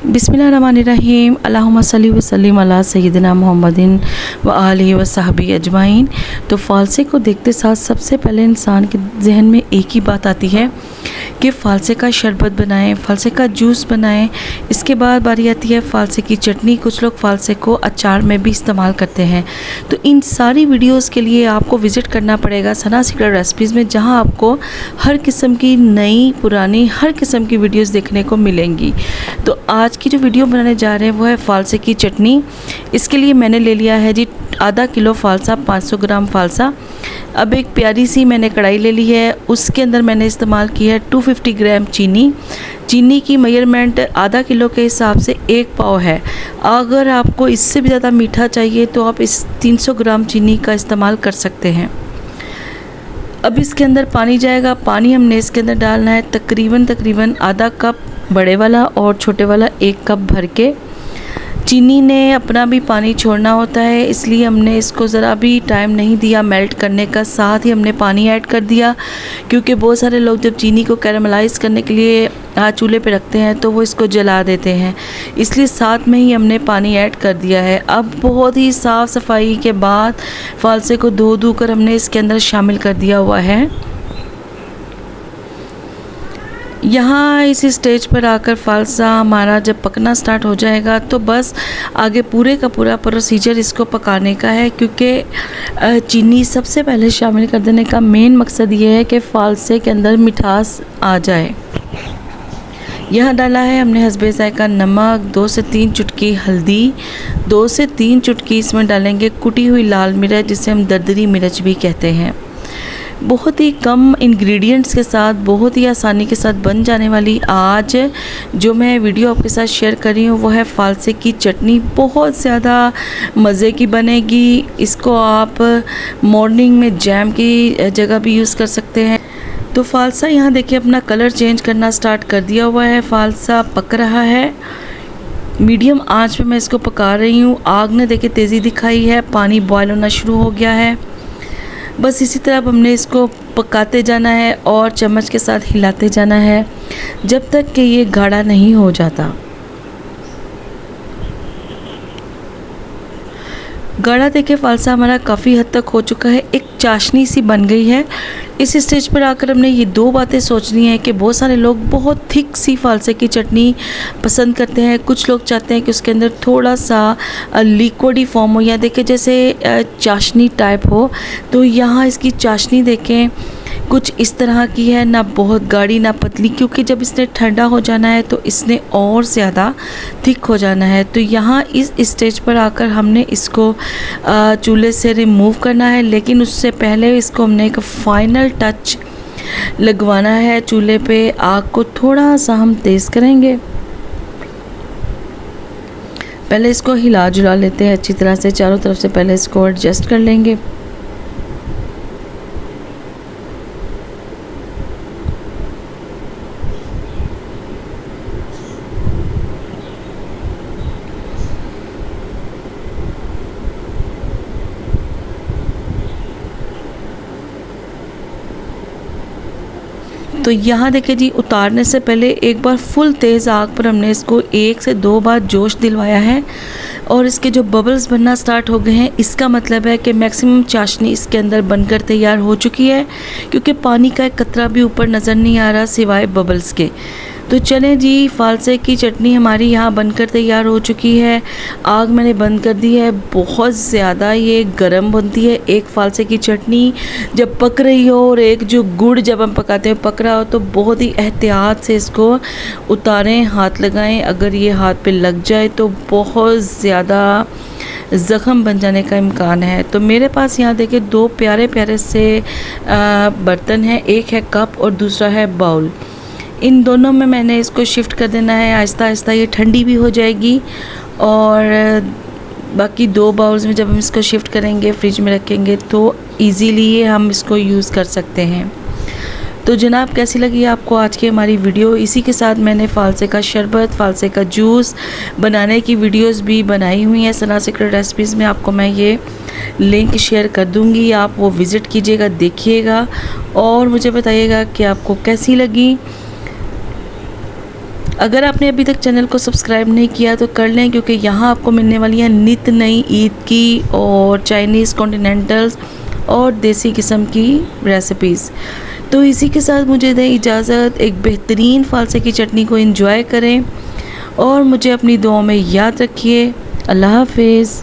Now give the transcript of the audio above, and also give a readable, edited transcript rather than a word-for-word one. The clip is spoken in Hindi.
बिस्मिल्लाहिर्रहमानिर्रहीम अल्लाहुम्मा सल्ली व सल्लिम अला सय्यिदिना मुहम्मदिन व आलिहि व सहबी अजमाइन। तो फ़ालसे को देखते साथ सबसे पहले इंसान के जहन में एक ही बात आती है कि फ़ालसे का शरबत बनाएं, फ़ालसे का जूस बनाएं। इसके बाद बारी आती है फ़ालसे की चटनी। कुछ लोग फ़ालसे को अचार में भी इस्तेमाल करते हैं। तो इन सारी वीडियोस के लिए आपको विज़िट करना पड़ेगा सना सीक्रेट रेसिपीज़ में, जहां आपको हर किस्म की नई पुरानी हर किस्म की वीडियोस देखने को मिलेंगी। तो आज की जो वीडियो बनाने जा रहे हैं वो है फ़ालसे की चटनी। इसके लिए मैंने ले लिया है जी आधा किलो फ़ालसा, 500 ग्राम फ़ालसा। अब एक प्यारी सी मैंने कढ़ाई ले ली है, उसके अंदर मैंने इस्तेमाल किया है 250 ग्राम चीनी। चीनी की मेजरमेंट आधा किलो के हिसाब से 1 पाव है। अगर आपको इससे भी ज़्यादा मीठा चाहिए तो आप इस 300 ग्राम चीनी का इस्तेमाल कर सकते हैं। अब इसके अंदर पानी जाएगा। पानी हमने इसके अंदर डालना है तकरीबन आधा कप बड़े वाला और छोटे वाला 1 कप भर के। चीनी ने अपना भी पानी छोड़ना होता है, इसलिए हमने इसको ज़रा भी टाइम नहीं दिया मेल्ट करने का, साथ ही हमने पानी ऐड कर दिया। क्योंकि बहुत सारे लोग जब चीनी को कैरामलाइज़ करने के लिए चूल्हे पे रखते हैं तो वो इसको जला देते हैं, इसलिए साथ में ही हमने पानी ऐड कर दिया है। अब बहुत ही साफ़ सफाई के बाद फ़ालसे को धो कर हमने इसके अंदर शामिल कर दिया हुआ है। यहाँ इस स्टेज पर आकर फ़ालसा हमारा जब पकना स्टार्ट हो जाएगा तो बस आगे पूरे का पूरा प्रोसीजर इसको पकाने का है। क्योंकि चीनी सबसे पहले शामिल कर देने का मेन मकसद ये है कि फ़ालसे के अंदर मिठास आ जाए। यहाँ डाला है हमने हस्बे ज़ायका नमक, 2 से 3 चुटकी हल्दी, 2 से 3 चुटकी इसमें डालेंगे कुटी हुई लाल मिर्च, जिसे हम दरदरी मिर्च भी कहते हैं। बहुत ही कम इंग्रेडिएंट्स के साथ बहुत ही आसानी के साथ बन जाने वाली आज जो मैं वीडियो आपके साथ शेयर कर रही हूँ वो है फ़ालसे की चटनी। बहुत ज़्यादा मज़े की बनेगी। इसको आप मॉर्निंग में जैम की जगह भी यूज़ कर सकते हैं। तो फ़ालसा यहाँ देखिए अपना कलर चेंज करना स्टार्ट कर दिया हुआ है। फ़ालसा पक रहा है। मीडियम आंच पे मैं इसको पका रही हूँ। आग ने देखिए तेज़ी दिखाई है, पानी बॉयल होना शुरू हो गया है। बस इसी तरह अब हमने इसको पकाते जाना है और चम्मच के साथ हिलाते जाना है जब तक कि ये गाढ़ा नहीं हो जाता। गाढ़ा देखिए फ़ालसा हमारा काफ़ी हद तक हो चुका है, एक चाशनी सी बन गई है। इस स्टेज पर आकर हमने ये 2 बातें सोचनी है कि बहुत सारे लोग बहुत थिक सी फ़ालसे की चटनी पसंद करते हैं। कुछ लोग चाहते हैं कि उसके अंदर थोड़ा सा लिक्विड फॉर्म हो या देखें जैसे चाशनी टाइप हो। तो यहाँ इसकी चाशनी देखें कुछ इस तरह की है, ना बहुत गाढ़ी ना पतली, क्योंकि जब इसने ठंडा हो जाना है तो इसने और ज़्यादा थिक हो जाना है। तो यहाँ इस स्टेज पर आकर हमने इसको चूल्हे से रिमूव करना है, लेकिन उससे पहले इसको हमने एक फ़ाइनल टच लगवाना है। चूल्हे पे आग को थोड़ा सा हम तेज़ करेंगे। पहले इसको हिला जुला लेते हैं अच्छी तरह से, चारों तरफ से पहले इसको एडजस्ट कर लेंगे। तो यहाँ देखिए जी उतारने से पहले एक बार फुल तेज़ आग पर हमने इसको 1 से 2 बार जोश दिलवाया है और इसके जो बबल्स बनना स्टार्ट हो गए हैं, इसका मतलब है कि मैक्सिमम चाशनी इसके अंदर बनकर तैयार हो चुकी है। क्योंकि पानी का एक कतरा भी ऊपर नज़र नहीं आ रहा सिवाय बबल्स के। तो चलें जी, फ़ालसे की चटनी हमारी यहाँ बनकर तैयार हो चुकी है। आग मैंने बंद कर दी है। बहुत ज़्यादा ये गर्म बनती है। एक फ़ालसे की चटनी जब पक रही हो और एक जो गुड़ जब हम पकाते हैं पक रहा हो तो बहुत ही एहतियात से इसको उतारें, हाथ लगाएं। अगर ये हाथ पे लग जाए तो बहुत ज़्यादा ज़ख़म बन जाने का इम्कान है। तो मेरे पास यहाँ देखिए 2 प्यारे प्यारे से बर्तन हैं, एक है कप और दूसरा है बाउल। इन दोनों में मैंने इसको शिफ्ट कर देना है। आहिस्ता आहिस्ता ये ठंडी भी हो जाएगी और बाकी 2 बाउल्स में जब हम इसको शिफ्ट करेंगे फ्रिज में रखेंगे तो इजीली हम इसको यूज़ कर सकते हैं। तो जनाब कैसी लगी आपको आज की हमारी वीडियो। इसी के साथ मैंने फ़ालसे का शरबत, फ़ालसे का जूस बनाने की वीडियोस भी बनाई हुई हैं सना सीक्रेट रेसिपीज़ में। आपको मैं ये लिंक शेयर कर दूंगी, आप वो विज़िट कीजिएगा, देखिएगा और मुझे बताइएगा कि आपको कैसी लगी। अगर आपने अभी तक चैनल को सब्सक्राइब नहीं किया तो कर लें, क्योंकि यहाँ आपको मिलने वाली हैं नित नई ईद की और चाइनीज़ कॉन्टिनेंटल्स और देसी किस्म की रेसिपीज़। तो इसी के साथ मुझे दें इजाज़त, एक बेहतरीन फ़ालसे की चटनी को एंजॉय करें और मुझे अपनी दुआओं में याद रखिए। अल्लाह हाफ़िज़।